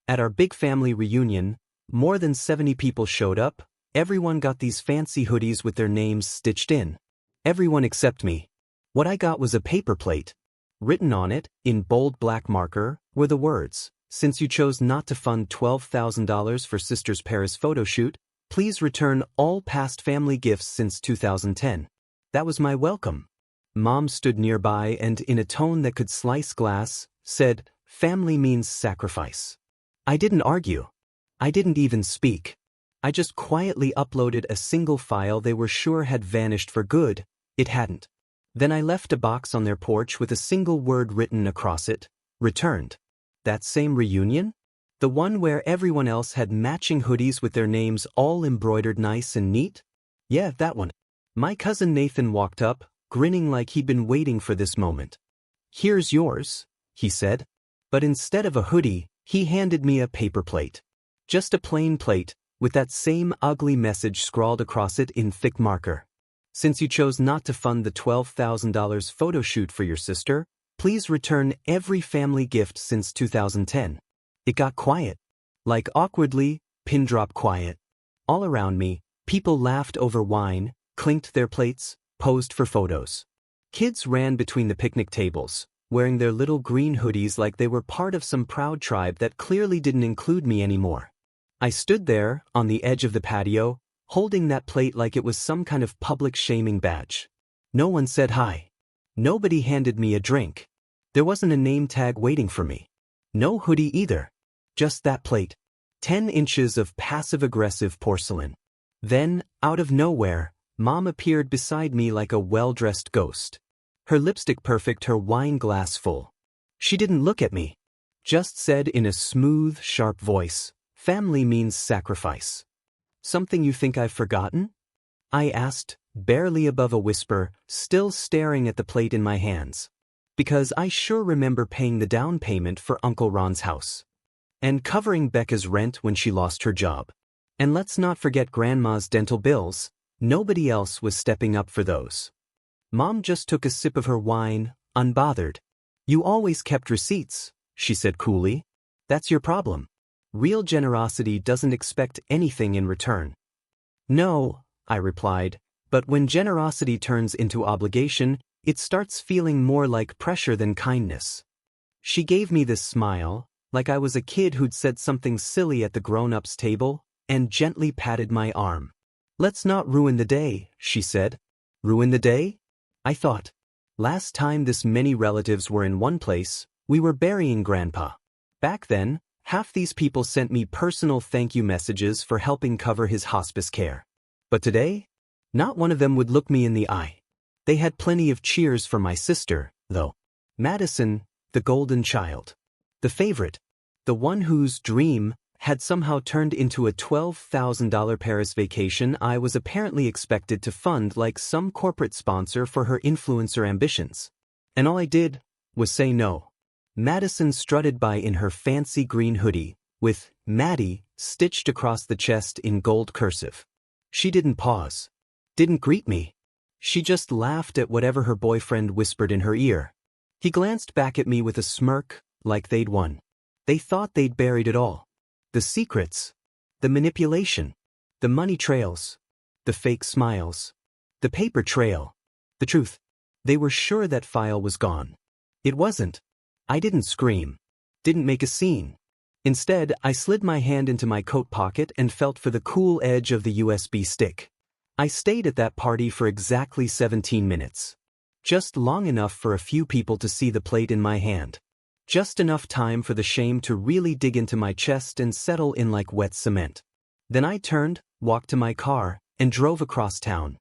At our big family reunion, more than 70 people showed up. Everyone got these fancy hoodies with their names stitched in. Everyone except me. What I got was a paper plate. Written on it, in bold black marker, were the words, "Since you chose not to fund $12,000 for Sister's Paris photo shoot, please return all past family gifts since 2010. That was my welcome. Mom stood nearby and, in a tone that could slice glass, said, "Family means sacrifice." I didn't argue. I didn't even speak. I just quietly uploaded a single file they were sure had vanished for good. It hadn't. Then I left a box on their porch with a single word written across it, "Returned." That same reunion? The one where everyone else had matching hoodies with their names all embroidered nice and neat? Yeah, that one. My cousin Nathan walked up, grinning like he'd been waiting for this moment. "Here's yours," he said. But instead of a hoodie, he handed me a paper plate. Just a plain plate, with that same ugly message scrawled across it in thick marker. "Since you chose not to fund the $12,000 photo shoot for your sister, please return every family gift since 2010. It got quiet. Like awkwardly, pin drop quiet. All around me, people laughed over wine, clinked their plates, posed for photos. Kids ran between the picnic tables, wearing their little green hoodies like they were part of some proud tribe that clearly didn't include me anymore. I stood there, on the edge of the patio, holding that plate like it was some kind of public shaming badge. No one said hi. Nobody handed me a drink. There wasn't a name tag waiting for me. No hoodie either. Just that plate. 10 inches of passive-aggressive porcelain. Then, out of nowhere, Mom appeared beside me like a well-dressed ghost. Her lipstick perfect, her wine glass full. She didn't look at me. Just said in a smooth, sharp voice, "Family means sacrifice." "Something you think I've forgotten?" I asked, barely above a whisper, still staring at the plate in my hands. Because I sure remember paying the down payment for Uncle Ron's house. And covering Becca's rent when she lost her job. And let's not forget Grandma's dental bills. Nobody else was stepping up for those. Mom just took a sip of her wine, unbothered. "You always kept receipts," she said coolly. "That's your problem. Real generosity doesn't expect anything in return." "No," I replied, "but when generosity turns into obligation, it starts feeling more like pressure than kindness." She gave me this smile, like I was a kid who'd said something silly at the grown-ups table, and gently patted my arm. "Let's not ruin the day," she said. Ruin the day? I thought. Last time this many relatives were in one place, we were burying Grandpa. Back then, half these people sent me personal thank you messages for helping cover his hospice care. But today, not one of them would look me in the eye. They had plenty of cheers for my sister, though. Madison, the golden child. The favorite. The one whose dream had somehow turned into a $12,000 Paris vacation I was apparently expected to fund like some corporate sponsor for her influencer ambitions. And all I did was say no. Madison strutted by in her fancy green hoodie, with "Maddie" stitched across the chest in gold cursive. She didn't pause. Didn't greet me. She just laughed at whatever her boyfriend whispered in her ear. He glanced back at me with a smirk, like they'd won. They thought they'd buried it all. The secrets. The manipulation. The money trails. The fake smiles. The paper trail. The truth. They were sure that file was gone. It wasn't. I didn't scream. Didn't make a scene. Instead, I slid my hand into my coat pocket and felt for the cool edge of the USB stick. I stayed at that party for exactly 17 minutes. Just long enough for a few people to see the plate in my hand. Just enough time for the shame to really dig into my chest and settle in like wet cement. Then I turned, walked to my car, and drove across town.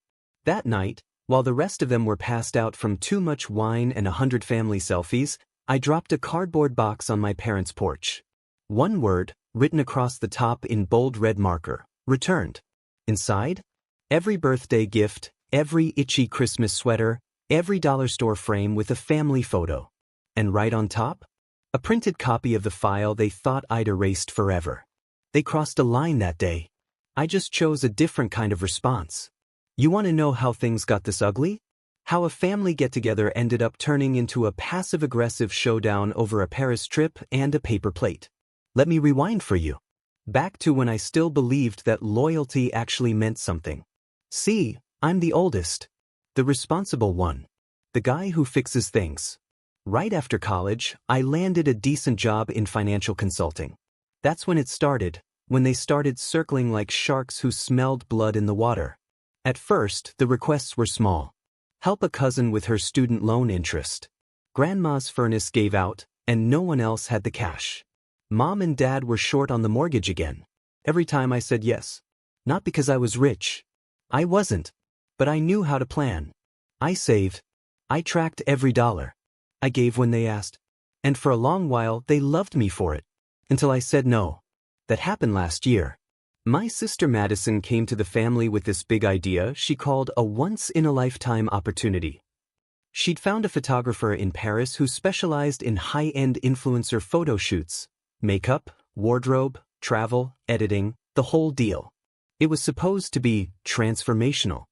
That night, while the rest of them were passed out from too much wine and 100 family selfies, I dropped a cardboard box on my parents' porch. One word, written across the top in bold red marker, "Returned." Inside? Every birthday gift, every itchy Christmas sweater, every dollar store frame with a family photo. And right on top? A printed copy of the file they thought I'd erased forever. They crossed a line that day. I just chose a different kind of response. You want to know how things got this ugly? How a family get-together ended up turning into a passive-aggressive showdown over a Paris trip and a paper plate. Let me rewind for you. Back to when I still believed that loyalty actually meant something. See, I'm the oldest. The responsible one. The guy who fixes things. Right after college, I landed a decent job in financial consulting. That's when it started, when they started circling like sharks who smelled blood in the water. At first, the requests were small. Help a cousin with her student loan interest. Grandma's furnace gave out, and no one else had the cash. Mom and Dad were short on the mortgage again. Every time I said yes. Not because I was rich. I wasn't. But I knew how to plan. I saved. I tracked every dollar. I gave when they asked. And for a long while, they loved me for it. Until I said no. That happened last year. My sister Madison came to the family with this big idea she called a once-in-a-lifetime opportunity. She'd found a photographer in Paris who specialized in high-end influencer photo shoots. Makeup, wardrobe, travel, editing, the whole deal. It was supposed to be transformational.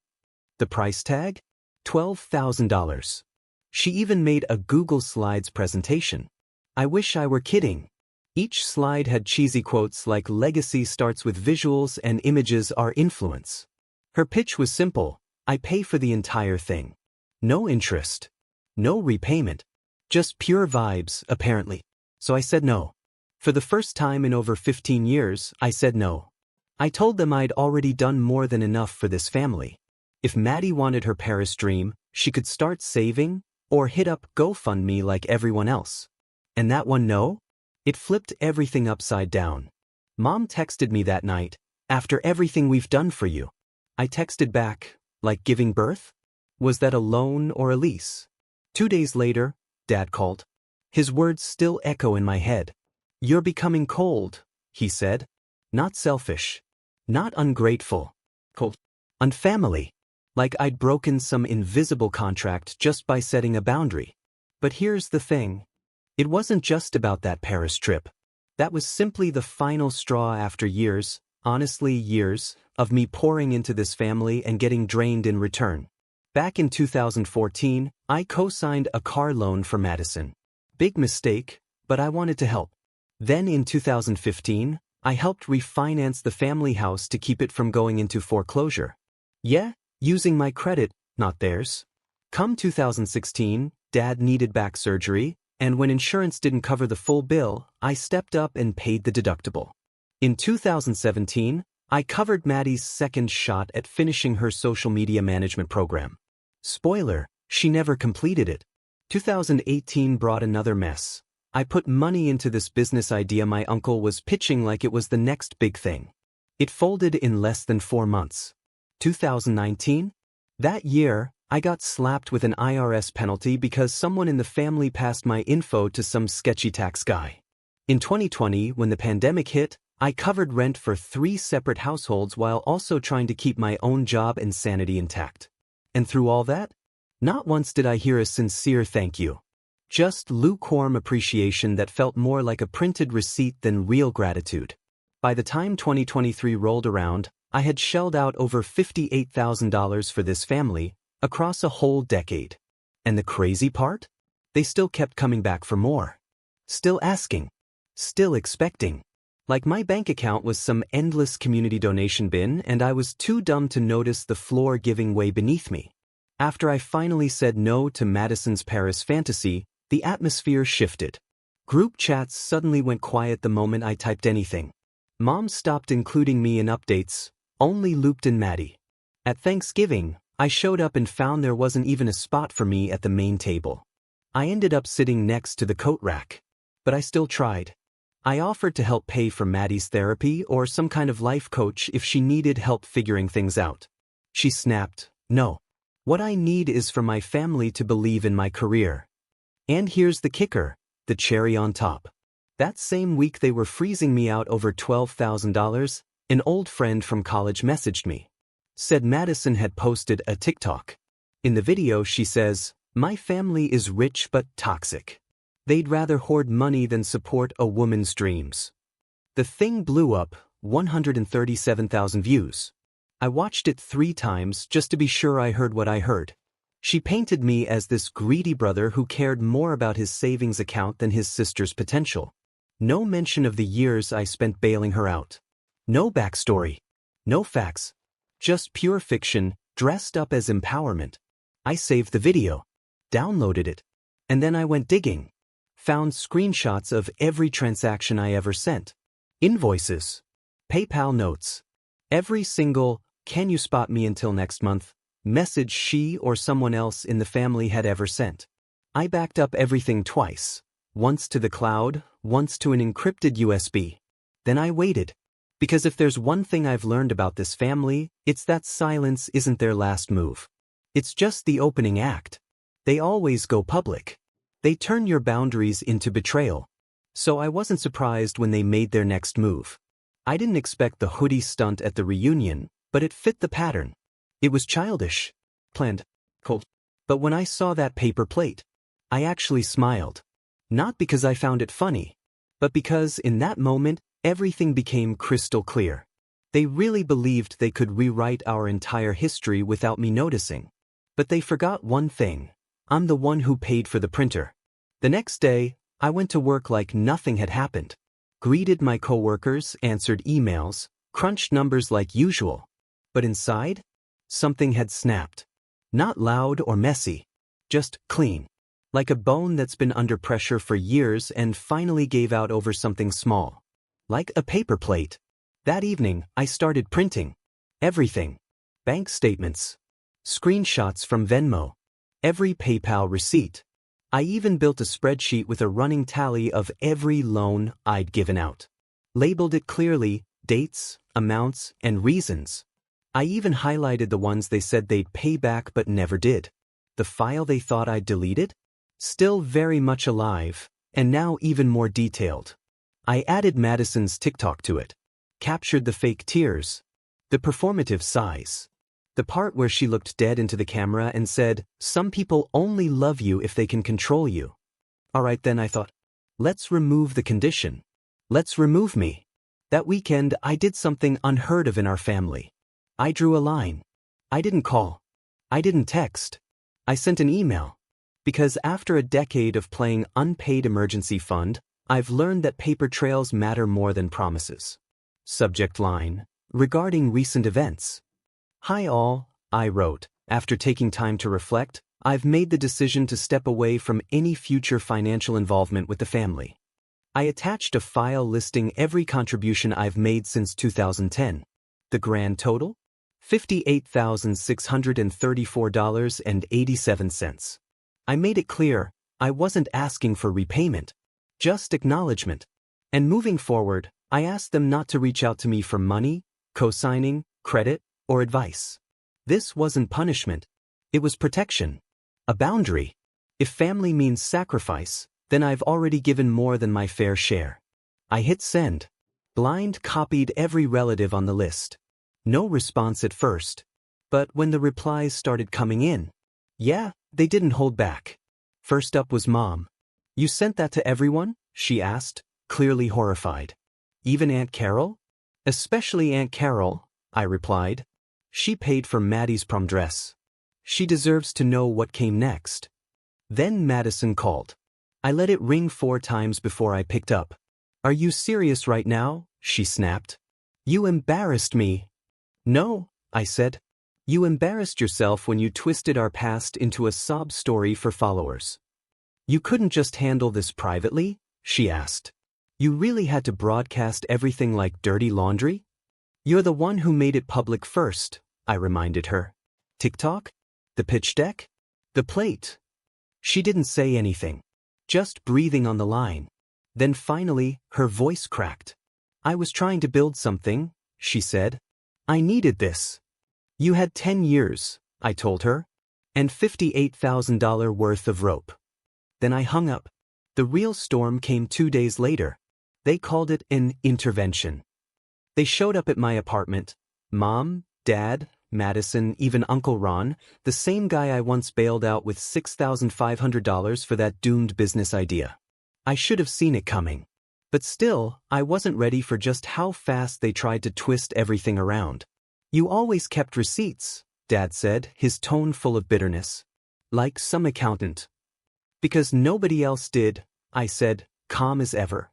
The price tag? $12,000. She even made a Google Slides presentation. I wish I were kidding. Each slide had cheesy quotes like "Legacy starts with visuals and images are influence." Her pitch was simple: I pay for the entire thing. No interest. No repayment. Just pure vibes, apparently. So I said no. For the first time in over 15 years, I said no. I told them I'd already done more than enough for this family. If Maddie wanted her Paris dream, she could start saving, or hit up GoFundMe like everyone else. And that one no? It flipped everything upside down. Mom texted me that night, "After everything we've done for you." I texted back, "Like giving birth? Was that a loan or a lease?" 2 days later, Dad called. His words still echo in my head. "You're becoming cold," he said. Not selfish. Not ungrateful. Cold. Unfamily. Like I'd broken some invisible contract just by setting a boundary. But here's the thing. It wasn't just about that Paris trip. That was simply the final straw after years, honestly years, of me pouring into this family and getting drained in return. Back in 2014, I co-signed a car loan for Madison. Big mistake, but I wanted to help. Then in 2015, I helped refinance the family house to keep it from going into foreclosure. Yeah, using my credit, not theirs. Come 2016, Dad needed back surgery, and when insurance didn't cover the full bill, I stepped up and paid the deductible. In 2017, I covered Maddie's second shot at finishing her social media management program. Spoiler, she never completed it. 2018 brought another mess. I put money into this business idea my uncle was pitching like it was the next big thing. It folded in less than 4 months. 2019? That year, I got slapped with an IRS penalty because someone in the family passed my info to some sketchy tax guy. In 2020, when the pandemic hit, I covered rent for 3 separate households while also trying to keep my own job and sanity intact. And through all that, not once did I hear a sincere thank you. Just lukewarm appreciation that felt more like a printed receipt than real gratitude. By the time 2023 rolled around, I had shelled out over $58,000 for this family, across a whole decade. And the crazy part? They still kept coming back for more. Still asking. Still expecting. Like my bank account was some endless community donation bin and I was too dumb to notice the floor giving way beneath me. After I finally said no to Madison's Paris fantasy, the atmosphere shifted. Group chats suddenly went quiet the moment I typed anything. Mom stopped including me in updates, only looped in Maddie. At Thanksgiving, I showed up and found there wasn't even a spot for me at the main table. I ended up sitting next to the coat rack. But I still tried. I offered to help pay for Maddie's therapy or some kind of life coach if she needed help figuring things out. She snapped, "No. What I need is for my family to believe in my career." And here's the kicker, the cherry on top. That same week they were freezing me out over $12,000, an old friend from college messaged me. Said Madison had posted a TikTok. In the video she says, "My family is rich but toxic. They'd rather hoard money than support a woman's dreams." The thing blew up, 137,000 views. I watched it 3 times just to be sure I heard what I heard. She painted me as this greedy brother who cared more about his savings account than his sister's potential. No mention of the years I spent bailing her out. No backstory. No facts. Just pure fiction, dressed up as empowerment. I saved the video. Downloaded it. And then I went digging. Found screenshots of every transaction I ever sent. Invoices. PayPal notes. Every single, "Can you spot me until next month?" message she or someone else in the family had ever sent. I backed up everything twice. Once to the cloud, once to an encrypted USB. Then I waited. Because if there's one thing I've learned about this family, it's that silence isn't their last move. It's just the opening act. They always go public. They turn your boundaries into betrayal. So I wasn't surprised when they made their next move. I didn't expect the hoodie stunt at the reunion, but it fit the pattern. It was childish. Planned. Cold. But when I saw that paper plate, I actually smiled. Not because I found it funny, but because in that moment, everything became crystal clear. They really believed they could rewrite our entire history without me noticing. But they forgot one thing. I'm the one who paid for the printer. The next day, I went to work like nothing had happened. Greeted my coworkers, answered emails, crunched numbers like usual. But inside, something had snapped. Not loud or messy, just clean. Like a bone that's been under pressure for years and finally gave out over something small. Like a paper plate. That evening, I started printing. Everything. Bank statements. Screenshots from Venmo. Every PayPal receipt. I even built a spreadsheet with a running tally of every loan I'd given out. Labeled it clearly, dates, amounts, and reasons. I even highlighted the ones they said they'd pay back but never did. The file they thought I'd deleted? Still very much alive, and now even more detailed. I added Madison's TikTok to it. Captured the fake tears. The performative sighs. The part where she looked dead into the camera and said, "Some people only love you if they can control you." Alright then, I thought. Let's remove the condition. Let's remove me. That weekend, I did something unheard of in our family. I drew a line. I didn't call. I didn't text. I sent an email. Because after a decade of playing unpaid emergency fund, I've learned that paper trails matter more than promises. Subject line. Regarding recent events. "Hi all," I wrote. After taking time to reflect, I've made the decision to step away from any future financial involvement with the family. I attached a file listing every contribution I've made since 2010. The grand total? $58,634.87. I made it clear, I wasn't asking for repayment, just acknowledgement. And moving forward, I asked them not to reach out to me for money, co-signing, credit, or advice. This wasn't punishment. It was protection. A boundary. If family means sacrifice, then I've already given more than my fair share. I hit send. Blind copied every relative on the list. No response at first. But when the replies started coming in, yeah, they didn't hold back. First up was Mom. "You sent that to everyone?" she asked, clearly horrified. "Even Aunt Carol?" "Especially Aunt Carol," I replied. "She paid for Maddie's prom dress. She deserves to know what came next." Then Madison called. I let it ring 4 times before I picked up. "Are you serious right now?" she snapped. "You embarrassed me." "No," I said. "You embarrassed yourself when you twisted our past into a sob story for followers." "You couldn't just handle this privately?" she asked. "You really had to broadcast everything like dirty laundry?" "You're the one who made it public first," I reminded her. "TikTok? The pitch deck? The plate?" She didn't say anything, just breathing on the line. Then finally, her voice cracked. "I was trying to build something," she said. "I needed this." "You had 10 years, I told her, and $58,000 worth of rope." Then I hung up. The real storm came 2 days later. They called it an intervention. They showed up at my apartment. Mom, Dad, Madison, even Uncle Ron, the same guy I once bailed out with $6,500 for that doomed business idea. I should have seen it coming. But still, I wasn't ready for just how fast they tried to twist everything around. "You always kept receipts," Dad said, his tone full of bitterness. "Like some accountant." "Because nobody else did," I said, calm as ever.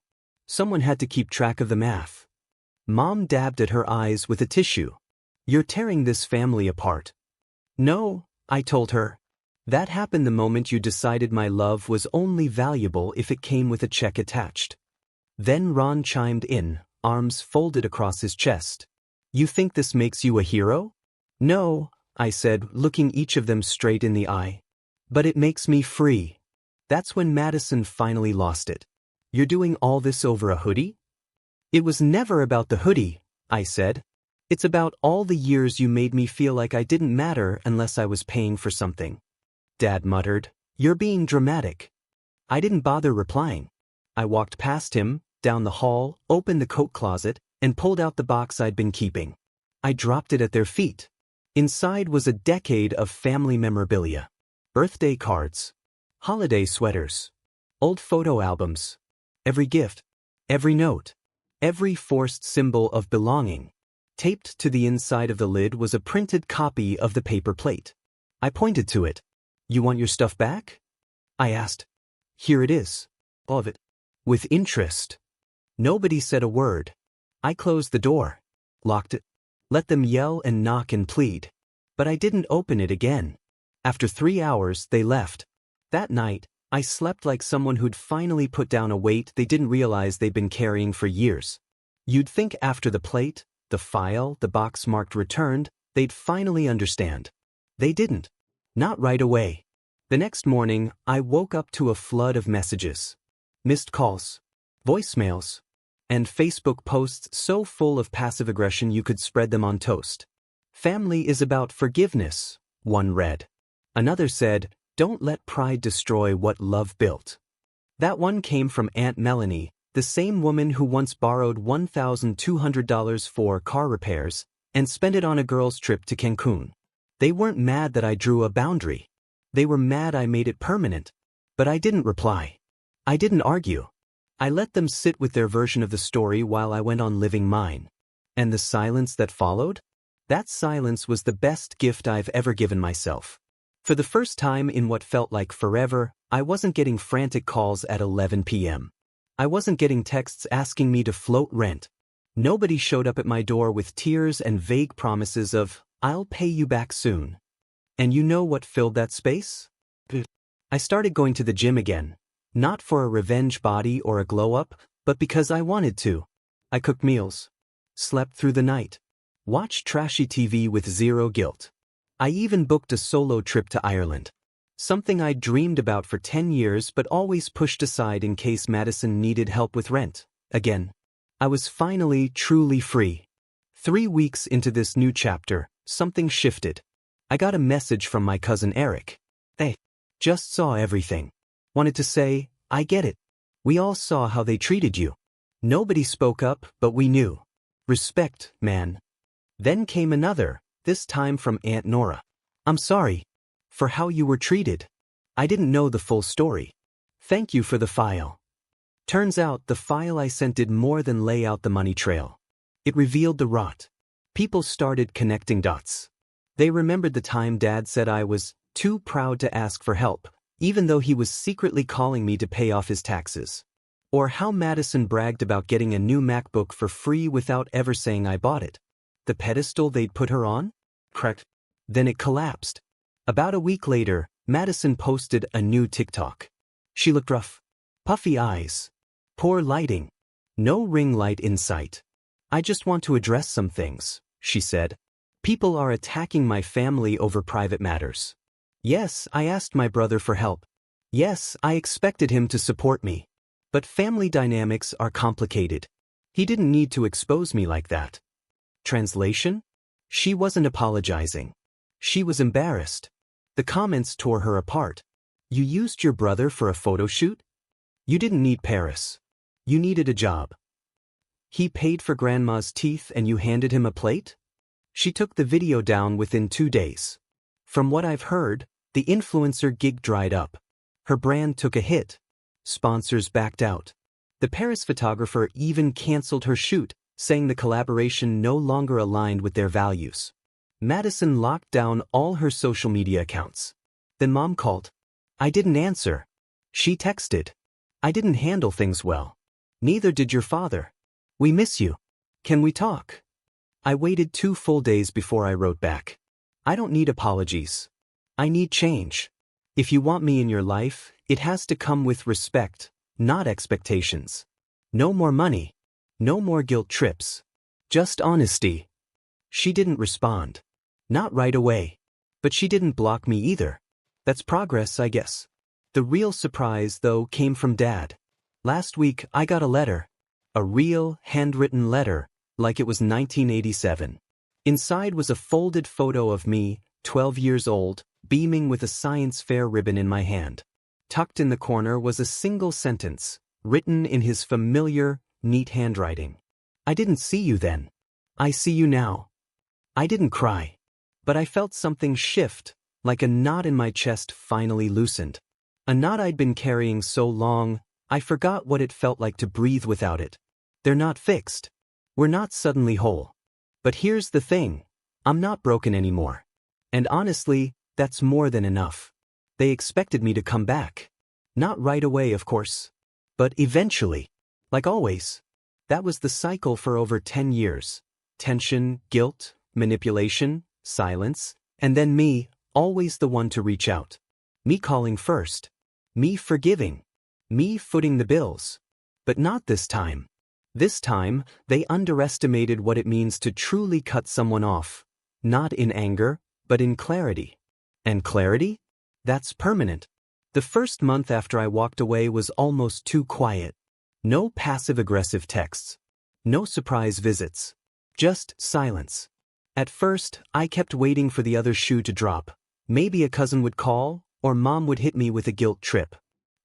Someone had to keep track of the math. Mom dabbed at her eyes with a tissue. You're tearing this family apart. No, I told her. That happened the moment you decided my love was only valuable if it came with a check attached. Then Ron chimed in, arms folded across his chest. You think this makes you a hero? No, I said, looking each of them straight in the eye. But it makes me free. That's when Madison finally lost it. You're doing all this over a hoodie? It was never about the hoodie, I said. It's about all the years you made me feel like I didn't matter unless I was paying for something. Dad muttered, You're being dramatic. I didn't bother replying. I walked past him, down the hall, opened the coat closet, and pulled out the box I'd been keeping. I dropped it at their feet. Inside was a decade of family memorabilia. Birthday cards. Holiday sweaters. Old photo albums. Every gift. Every note. Every forced symbol of belonging. Taped to the inside of the lid was a printed copy of the paper plate. I pointed to it. You want your stuff back? I asked. Here it is. All of it. With interest. Nobody said a word. I closed the door. Locked it. Let them yell and knock and plead. But I didn't open it again. After 3 hours, they left. That night, I slept like someone who'd finally put down a weight they didn't realize they'd been carrying for years. You'd think after the plate, the file, the box marked returned, they'd finally understand. They didn't. Not right away. The next morning, I woke up to a flood of messages. Missed calls. Voicemails. And Facebook posts so full of passive aggression you could spread them on toast. Family is about forgiveness, one read. Another said, Don't let pride destroy what love built. That one came from Aunt Melanie, the same woman who once borrowed $1,200 for car repairs and spent it on a girl's trip to Cancun. They weren't mad that I drew a boundary. They were mad I made it permanent. But I didn't reply. I didn't argue. I let them sit with their version of the story while I went on living mine. And the silence that followed? That silence was the best gift I've ever given myself. For the first time in what felt like forever, I wasn't getting frantic calls at 11 p.m. I wasn't getting texts asking me to float rent. Nobody showed up at my door with tears and vague promises of, I'll pay you back soon. And you know what filled that space? I started going to the gym again. Not for a revenge body or a glow-up, but because I wanted to. I cooked meals. Slept through the night. Watched trashy TV with zero guilt. I even booked a solo trip to Ireland. Something I'd dreamed about for 10 years but always pushed aside in case Madison needed help with rent. Again. I was finally truly free. 3 weeks into this new chapter, something shifted. I got a message from my cousin Eric. They just saw everything. Wanted to say, I get it. We all saw how they treated you. Nobody spoke up, but we knew. Respect, man. Then came another, this time from Aunt Nora. I'm sorry. For how you were treated. I didn't know the full story. Thank you for the file. Turns out the file I sent did more than lay out the money trail. It revealed the rot. People started connecting dots. They remembered the time Dad said I was too proud to ask for help, even though he was secretly calling me to pay off his taxes. Or how Madison bragged about getting a new MacBook for free without ever saying I bought it. The pedestal they'd put her on? Correct. Then it collapsed. About a week later, Madison posted a new TikTok. She looked rough. Puffy eyes. Poor lighting. No ring light in sight. I just want to address some things, she said. People are attacking my family over private matters. Yes, I asked my brother for help. Yes, I expected him to support me. But family dynamics are complicated. He didn't need to expose me like that. Translation? She wasn't apologizing. She was embarrassed. The comments tore her apart. You used your brother for a photo shoot? You didn't need Paris. You needed a job. He paid for grandma's teeth and you handed him a plate? She took the video down within 2 days. From what I've heard, the influencer gig dried up. Her brand took a hit. Sponsors backed out. The Paris photographer even canceled her shoot, saying the collaboration no longer aligned with their values. Madison locked down all her social media accounts. Then Mom called. I didn't answer. She texted. I didn't handle things well. Neither did your father. We miss you. Can we talk? I waited 2 full days before I wrote back. I don't need apologies. I need change. If you want me in your life, it has to come with respect, not expectations. No more money. No more guilt trips. Just honesty. She didn't respond. Not right away. But she didn't block me either. That's progress, I guess. The real surprise, though, came from Dad. Last week, I got a letter. A real, handwritten letter, like it was 1987. Inside was a folded photo of me, 12 years old, beaming with a science fair ribbon in my hand. Tucked in the corner was a single sentence, written in his familiar, neat handwriting. I didn't see you then. I see you now. I didn't cry. But I felt something shift, like a knot in my chest finally loosened. A knot I'd been carrying so long, I forgot what it felt like to breathe without it. They're not fixed. We're not suddenly whole. But here's the thing. I'm not broken anymore. And honestly, that's more than enough. They expected me to come back. Not right away, of course. But eventually. Like always. That was the cycle for over 10 years. Tension, guilt, manipulation, silence, and then me, always the one to reach out. Me calling first. Me forgiving. Me footing the bills. But not this time. This time, they underestimated what it means to truly cut someone off. Not in anger, but in clarity. And clarity? That's permanent. The first month after I walked away was almost too quiet. No passive-aggressive texts. No surprise visits. Just silence. At first, I kept waiting for the other shoe to drop. Maybe a cousin would call, or Mom would hit me with a guilt trip.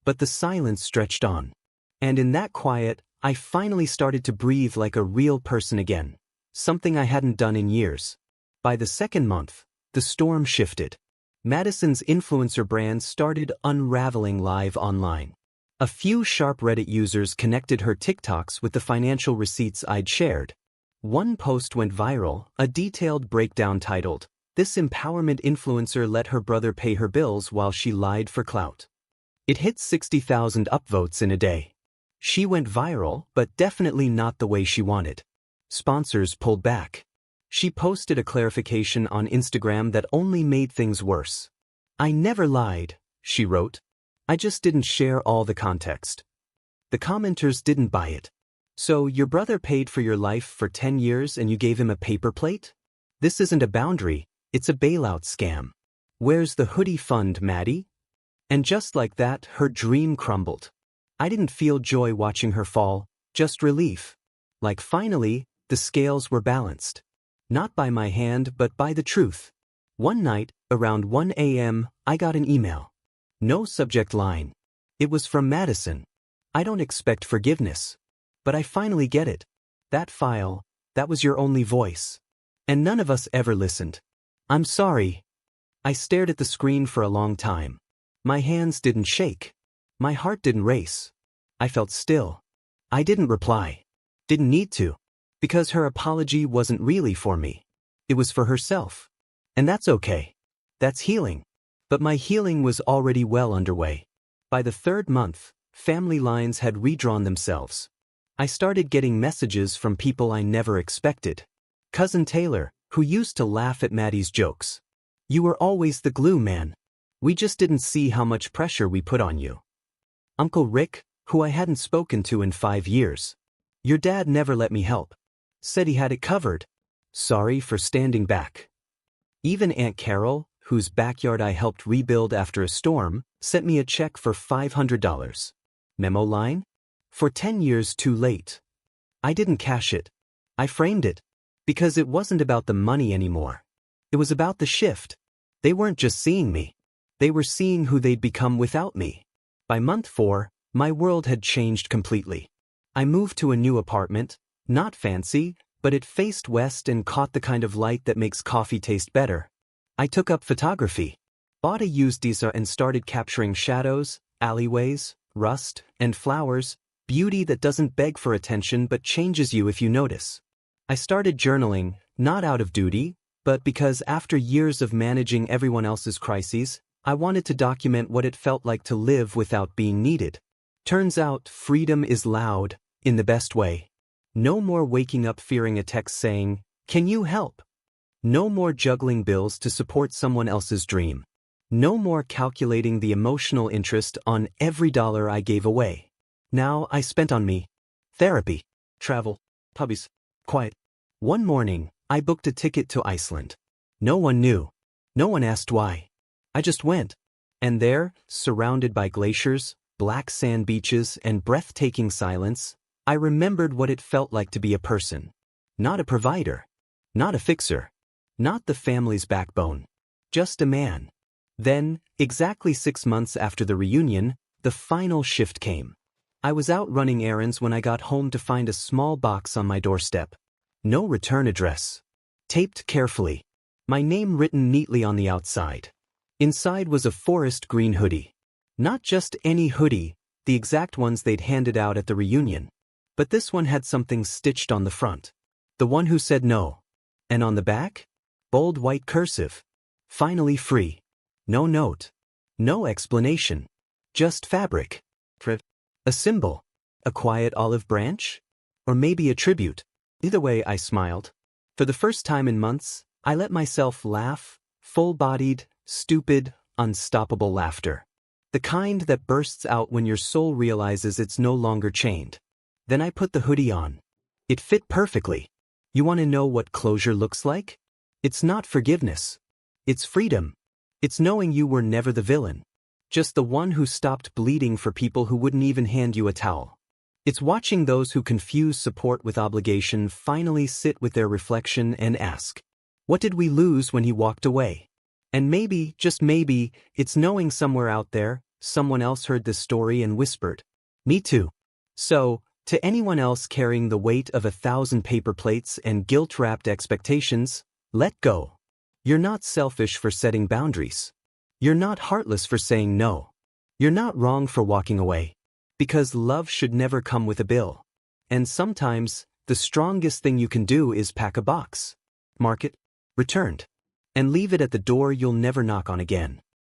But the silence stretched on. And in that quiet, I finally started to breathe like a real person again. Something I hadn't done in years. By the second month, the storm shifted. Madison's influencer brand started unraveling live online. A few sharp Reddit users connected her TikToks with the financial receipts I'd shared. One post went viral, a detailed breakdown titled, "This empowerment influencer let her brother pay her bills while she lied for clout." It hit 60,000 upvotes in a day. She went viral, but definitely not the way she wanted. Sponsors pulled back. She posted a clarification on Instagram that only made things worse. "I never lied," she wrote. "I just didn't share all the context." The commenters didn't buy it. "So your brother paid for your life for 10 years and you gave him a paper plate? This isn't a boundary, it's a bailout scam. Where's the hoodie fund, Maddie?" And just like that, her dream crumbled. I didn't feel joy watching her fall, just relief. Like finally, the scales were balanced. Not by my hand, but by the truth. One night, around 1 a.m., I got an email. No subject line. It was from Madison. "I don't expect forgiveness. But I finally get it. That file, that was your only voice. And none of us ever listened. I'm sorry." I stared at the screen for a long time. My hands didn't shake. My heart didn't race. I felt still. I didn't reply. Didn't need to. Because her apology wasn't really for me. It was for herself. And that's okay. That's healing. But my healing was already well underway. By the third month, family lines had redrawn themselves. I started getting messages from people I never expected. Cousin Taylor, who used to laugh at Maddie's jokes. "You were always the glue, man. We just didn't see how much pressure we put on you." Uncle Rick, who I hadn't spoken to in 5 years. "Your dad never let me help. Said he had it covered. Sorry for standing back." Even Aunt Carol, whose backyard I helped rebuild after a storm, sent me a check for $500. Memo line? "For 10 years too late." I didn't cash it. I framed it. Because it wasn't about the money anymore. It was about the shift. They weren't just seeing me. They were seeing who they'd become without me. By month 4, my world had changed completely. I moved to a new apartment, not fancy, but it faced west and caught the kind of light that makes coffee taste better. I took up photography. Bought a used DSLR and started capturing shadows, alleyways, rust, and flowers, beauty that doesn't beg for attention but changes you if you notice. I started journaling, not out of duty, but because after years of managing everyone else's crises, I wanted to document what it felt like to live without being needed. Turns out, freedom is loud, In the best way. No more waking up fearing a text saying, "Can you help?" No more juggling bills to support someone else's dream. No more calculating the emotional interest on every dollar I gave away. Now I spent on me. Therapy, travel, puppies, quiet. One morning, I booked a ticket to Iceland. No one knew. No one asked why. I just went. And there, surrounded by glaciers, black sand beaches, and breathtaking silence, I remembered what it felt like to be a person. Not a provider. Not a fixer. Not the family's backbone. Just a man. Then, exactly 6 months after the reunion, the final shift came. I was out running errands when I got home to find a small box on my doorstep. No return address. Taped carefully. My name written neatly on the outside. Inside was a forest green hoodie. Not just any hoodie, the exact ones they'd handed out at the reunion. But this one had something stitched on the front. The one who said no. And on the back? Bold white cursive. Finally free. No note. No explanation. Just fabric. A symbol. A quiet olive branch? Or maybe a tribute. Either way, I smiled. For the first time in months, I let myself laugh. Full-bodied, stupid, unstoppable laughter. The kind that bursts out when your soul realizes it's no longer chained. Then I put the hoodie on. It fit perfectly. You want to know what closure looks like? It's not forgiveness. It's freedom. It's knowing you were never the villain. Just the one who stopped bleeding for people who wouldn't even hand you a towel. It's watching those who confuse support with obligation finally sit with their reflection and ask, what did we lose when he walked away? And maybe, just maybe, it's knowing somewhere out there, someone else heard this story and whispered, me too. So, to anyone else carrying the weight of 1,000 paper plates and guilt-wrapped expectations, let go. You're not selfish for setting boundaries. You're not heartless for saying no. You're not wrong for walking away. Because love should never come with a bill. And sometimes, the strongest thing you can do is pack a box. Mark it, returned, and leave it at the door you'll never knock on again.